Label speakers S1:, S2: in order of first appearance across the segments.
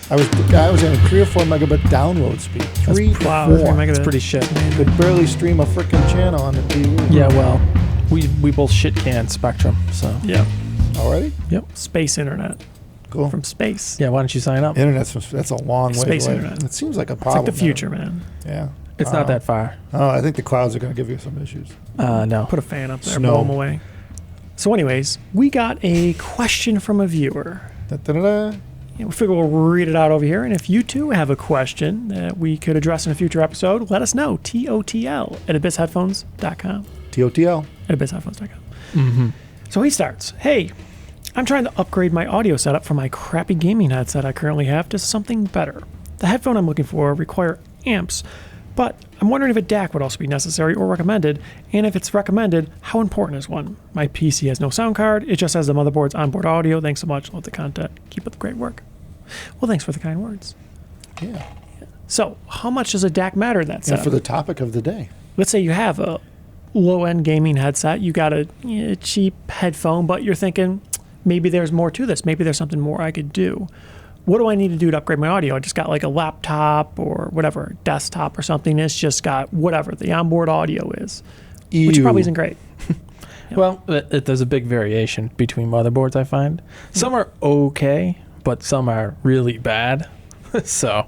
S1: I was getting 3 or 4 megabit download speed. 3 to 4.
S2: That's pretty shit, man.
S1: Could barely stream a freaking channel on the TV.
S2: Yeah, well, we both shit can Spectrum, so.
S3: Yeah.
S1: Already?
S2: Yep.
S3: Space internet.
S1: Cool.
S3: From space.
S2: Yeah, why don't you sign up?
S1: That's a long way
S3: Space
S1: away.
S3: internet.
S1: It seems like a
S3: It's
S1: problem.
S3: like the future, man.
S1: Yeah.
S2: It's not that far.
S1: Oh, I think the clouds are going to give you some issues.
S2: No.
S3: Put a fan up there,
S1: Snow.
S3: blow them away. So anyways, we got a question from a viewer.
S1: Da-da-da-da.
S3: We figure we'll read it out over here. And if you too have a question that we could address in a future episode, let us know. TOTL at abyssheadphones.com.
S1: TOTL.
S3: At abyssheadphones.com. So he starts. Hey, I'm trying to upgrade my audio setup from my crappy gaming headset I currently have to something better. The headphone I'm looking for require amps, but I'm wondering if a DAC would also be necessary or recommended, and if it's recommended, how important is one? My PC has no sound card, it just has the motherboard's onboard audio. Thanks so much, love the content. Keep up the great work. Well, thanks for the kind words.
S1: Yeah.
S3: So, how much does a DAC matter in that
S1: And
S3: setup?
S1: for the topic of the day.
S3: Let's say you have a low-end gaming headset, you got a cheap headphone, but you're thinking, maybe there's more to this. Maybe there's something more I could do. What do I need to do to upgrade my audio? I just got like a laptop or whatever, desktop or something. It's just got whatever the onboard audio is, which probably isn't great.
S2: Well, there's a big variation between motherboards, I find. Some are okay, but some are really bad. So,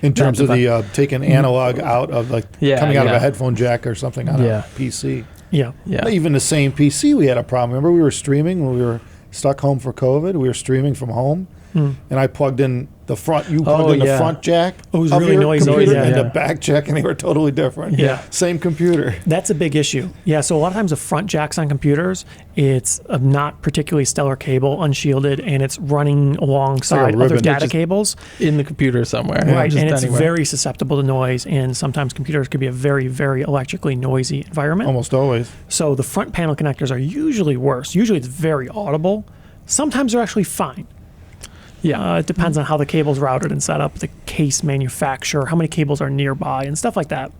S1: in terms of the taking analog out of coming out of a headphone jack or something on a PC.
S3: Yeah.
S1: Even the same PC, we had a problem. Remember, we were streaming when we were stuck home for COVID. We were streaming from home, and I plugged in the front. You plugged in the front jack.
S3: Oh, it was
S1: of
S3: really
S1: your
S3: noisy.
S1: computer
S3: Yeah,
S1: and the back jack, and they were totally different.
S3: Yeah.
S1: Same computer.
S3: That's a big issue. Yeah, so a lot of times the front jacks on computers, it's a not particularly stellar cable, unshielded, and it's running alongside other data cables.
S2: In the computer somewhere.
S3: Right, and it's
S2: anywhere.
S3: very susceptible to noise, and sometimes computers could be a very, very electrically noisy environment.
S1: Almost always.
S3: So the front panel connectors are usually worse. Usually it's very audible. Sometimes they're actually fine.
S2: Yeah.
S3: It depends on how the cable's routed and set up, the case manufacturer, how many cables are nearby, and stuff like that.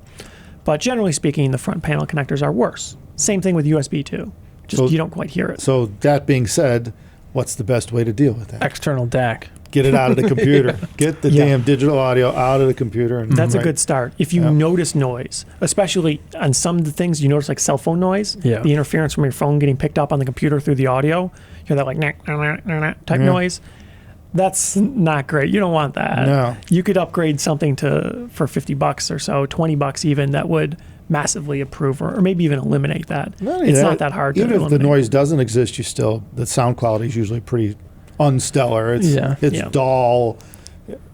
S3: But generally speaking, the front panel connectors are worse. Same thing with USB too. Just you don't quite hear it.
S1: So that being said, what's the best way to deal with that?
S2: External DAC.
S1: Get it out of the computer. Get the damn digital audio out of the computer. And
S3: That's a good start. If you notice noise, especially on some of the things you notice, like cell phone noise, the interference from your phone getting picked up on the computer through the audio, you hear that like type noise. That's not great. You don't want that.
S1: No.
S3: You could upgrade something for $50 or so, $20 even, that would massively improve or maybe even eliminate that. It's not that hard to
S1: eliminate. Even if the
S3: eliminate.
S1: noise doesn't exist, the sound quality is usually pretty unstellar. It's dull.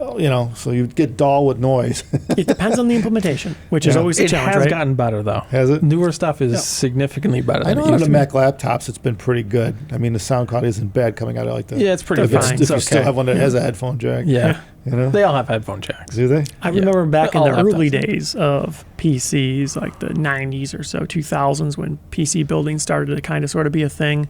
S1: So you get dull with noise.
S3: It depends on the implementation, which is always a challenge,
S2: It has
S3: right?
S2: gotten better, though.
S1: Has it?
S2: Newer stuff is significantly better
S1: I
S2: than
S1: know
S2: it
S1: on
S2: used
S1: the
S2: to be.
S1: Mac laptops, it's been pretty good. I mean, the sound quality isn't bad coming out of like the...
S2: Yeah, it's pretty
S3: They're
S2: good.
S3: fine.
S1: If
S2: It's
S1: you
S2: okay.
S1: still have one that has a headphone jack.
S2: Yeah.
S1: They
S2: all have headphone jacks.
S1: Do they?
S3: I remember back in
S2: All
S3: the early
S2: laptops.
S3: days of PCs, like the 90s or so, 2000s, when PC building started to kind of sort of be a thing.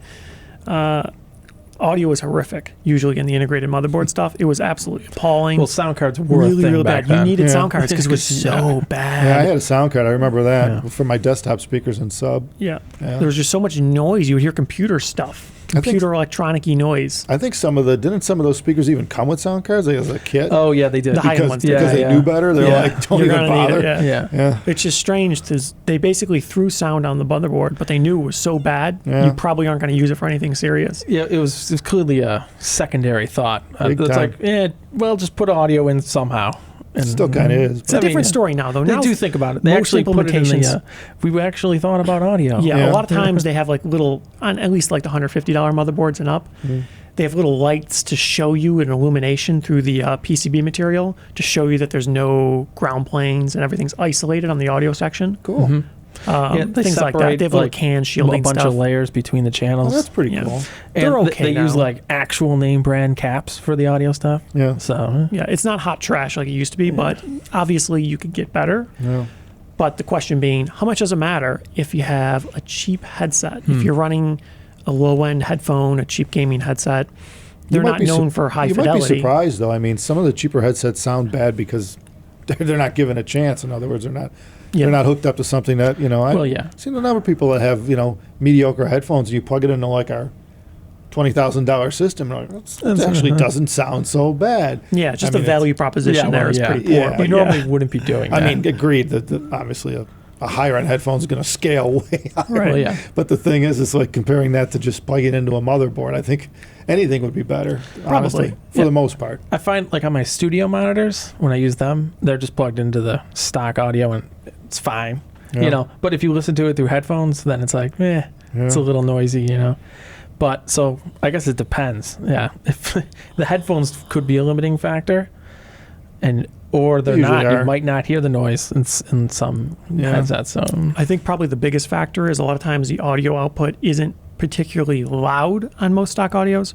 S3: Audio was horrific, usually in the integrated motherboard stuff. It was absolutely appalling.
S2: Well, sound cards were
S3: really,
S2: a thing
S3: really
S2: back
S3: bad.
S2: then.
S3: You needed sound cards because it was so bad.
S1: Yeah, I had a sound card. I remember that for my desktop speakers and sub.
S3: Yeah. There was just so much noise. You would hear computer stuff, computer electronic-y noise.
S1: I think didn't some of those speakers even come with sound cards as a kit?
S2: Oh, yeah, they did.
S3: The high-end ones did.
S1: Because they knew better. They're like, don't
S3: You're
S1: even
S3: gonna need
S1: bother.
S3: it,
S2: Yeah.
S3: It's just strange because they basically threw sound on the motherboard, but they knew it was so bad, you probably aren't going to use it for anything serious.
S2: Yeah, it was clearly a secondary thought.
S1: Big
S2: It's
S1: time.
S2: like, just put audio in somehow.
S1: It still kind of is.
S3: It's a different story now, though.
S2: They
S3: Now,
S2: do think about it. They
S3: most
S2: actually put it in
S3: implementations-
S2: we actually thought about audio.
S3: Yeah, a lot of times they have like little, on at least like the $150 motherboards and up, they have little lights to show you an illumination through the PCB material to show you that there's no ground planes and everything's isolated on the audio section.
S1: Cool.
S2: They
S3: Things like that.
S2: separate,
S3: They have little can shielding
S2: a bunch
S3: stuff.
S2: of layers between the channels.
S1: Oh, that's pretty cool.
S2: And
S3: They're okay
S2: They use
S3: now.
S2: like actual name brand caps for the audio stuff.
S1: Yeah.
S2: So
S3: Yeah, it's not hot trash like it used to be, but obviously you could get better.
S1: Yeah.
S3: But the question being, how much does it matter if you have a cheap headset? If you're running a low-end headphone, a cheap gaming headset, they're not known for high fidelity.
S1: You might be surprised, though. I mean, some of the cheaper headsets sound bad because they're not given a chance. In other words, they're not hooked up to something that, I've seen a number of people that have, mediocre headphones, and you plug it into like our $20,000 system. It actually doesn't sound so bad.
S3: Yeah, just the value proposition there is pretty poor.
S1: Yeah,
S3: but
S2: you normally wouldn't be doing that.
S1: I mean, agreed that obviously a higher-end headphone is going to scale way higher.
S3: Right.
S2: Well, yeah.
S1: But the thing is, it's like comparing that to just plugging into a motherboard. I think anything would be better, honestly, for the most part.
S2: I find like on my studio monitors, when I use them, they're just plugged into the stock audio and it's fine.
S1: Yeah.
S2: You know, but if you listen to it through headphones, then it's like, it's a little noisy, you know. But so I guess it depends. Yeah, if the headphones could be a limiting factor, or they're not. You might not hear the noise in some headsets. So
S3: I think probably the biggest factor is a lot of times the audio output isn't particularly loud on most stock audios.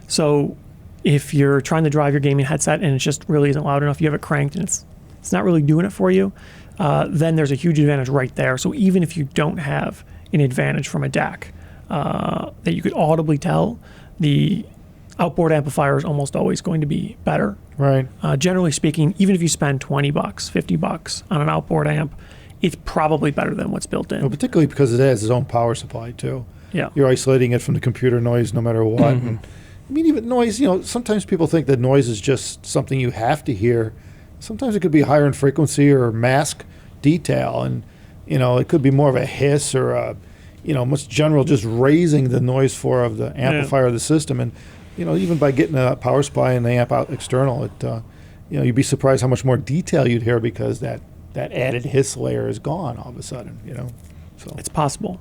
S3: So if you're trying to drive your gaming headset and it just really isn't loud enough, you have it cranked and it's not really doing it for you, then there's a huge advantage right there. So even if you don't have an advantage from a DAC that you could audibly tell, the outboard amplifier is almost always going to be better.
S1: Right.
S3: Generally speaking, even if you spend $20, $50 on an outboard amp, it's probably better than what's built in.
S1: Well, particularly because it has its own power supply too.
S3: Yeah.
S1: You're isolating it from the computer noise no matter what. Mm-hmm. And, I mean, even noise, sometimes people think that noise is just something you have to hear. Sometimes it could be higher in frequency or mask detail. And, it could be more of a hiss or a, much general just raising the noise floor of the amplifier of the system. And, even by getting a power supply and the amp out external, it, you'd be surprised how much more detail you'd hear because that added hiss layer is gone all of a sudden, So
S3: it's possible.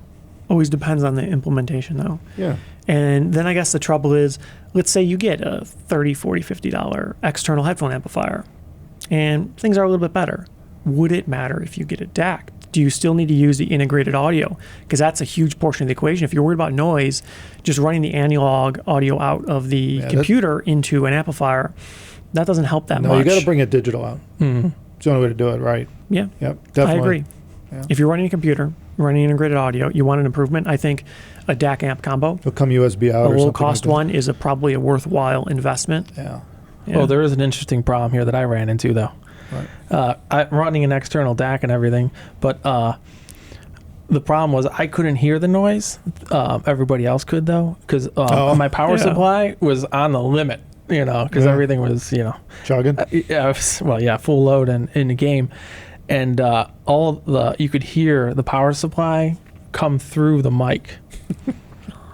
S3: Always depends on the implementation, though.
S1: Yeah.
S3: And then I guess the trouble is, let's say you get a $30, $40, $50 external headphone amplifier, and things are a little bit better. Would it matter if you get a DAC? Do you still need to use the integrated audio? Because that's a huge portion of the equation. If you're worried about noise, just running the analog audio out of the computer into an amplifier, that doesn't help that much.
S1: No, you got to bring it digital out. Mm-hmm. It's the only way to do it, right?
S3: Yeah.
S1: Yep, definitely.
S3: I agree.
S1: Yeah.
S3: If you're running a computer, running integrated audio, you want an improvement, I think a DAC amp combo.
S1: It'll come USB out or something.
S3: A low-cost one is probably a worthwhile investment.
S1: Yeah.
S2: Well, there is an interesting problem here that I ran into, though. Right. I'm running an external DAC and everything, but the problem was I couldn't hear the noise. Everybody else could, though, because my power supply was on the limit, because everything was,
S1: chugging.
S2: Full load in the game. And you could hear the power supply come through the mic.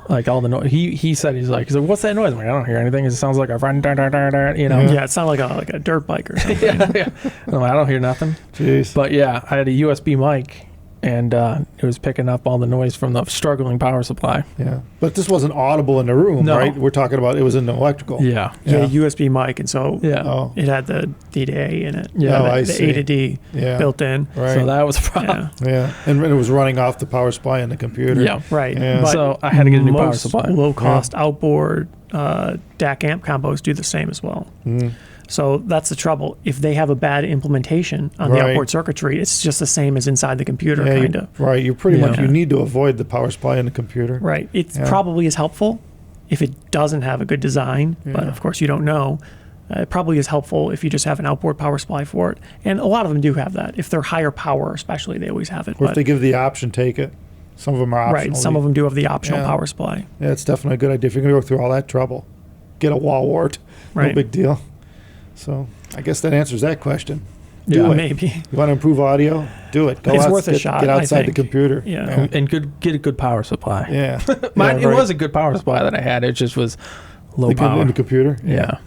S2: Like all the noise. He said, he's like, what's that noise? I'm like, I don't hear anything. It sounds like a run,
S3: Yeah, it sounded like a dirt bike or something.
S2: yeah. I'm like, I don't hear nothing.
S1: Jeez.
S2: But yeah, I had a USB mic, and it was picking up all the noise from the struggling power supply.
S1: Yeah, but this wasn't audible in the room, right? We're talking about it was in the electrical.
S3: Yeah, USB mic, and so it had the D to A in it.
S2: Yeah,
S3: the A to D built in.
S1: Right.
S2: So that was a problem.
S1: Yeah, and it was running off the power supply in the computer.
S2: Yeah,
S3: right.
S1: Yeah.
S3: But
S2: so I had to get a new power supply.
S3: Low-cost outboard DAC amp combos do the same as well. Mm. So that's the trouble. If they have a bad implementation on the outboard circuitry, it's just the same as inside the computer, kind of.
S1: Right. You're pretty much, you need to avoid the power supply in the computer.
S3: Right. It probably is helpful if it doesn't have a good design, but of course you don't know. It probably is helpful if you just have an outboard power supply for it. And a lot of them do have that. If they're higher power, especially, they always have it.
S1: Or if they give the option, take it. Some of them are optional.
S3: Right. Some of them do have the optional power supply.
S1: Yeah, it's definitely a good idea. If you're going to go through all that trouble, get a wall wart. No big deal. So I guess that answers that question.
S3: Do it. Maybe.
S1: You want to improve audio? Do it.
S3: It's worth a shot.
S1: Get outside the computer.
S3: Yeah.
S2: And get a good power supply.
S1: Yeah.
S2: It was a good power supply that I had. It just was low power.
S1: In the computer?
S2: Yeah.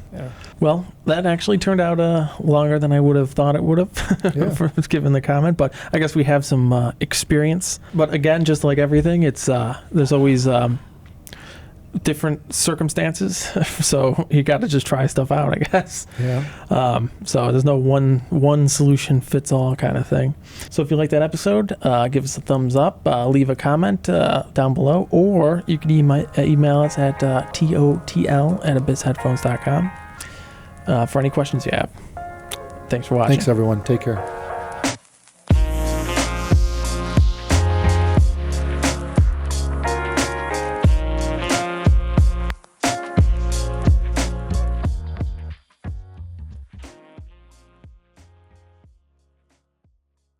S2: Well, that actually turned out longer than I would have thought it would have, given the comment. But I guess we have some experience. But again, just like everything, it's there's always different circumstances, so you got to just try stuff out, I guess.
S1: Yeah.
S2: So there's no one solution fits all kind of thing. So if you like that episode, give us a thumbs up, leave a comment down below, or you can email us at totl@abyssheadphones.com for any questions you have. Thanks for watching.
S1: Thanks, everyone. Take care.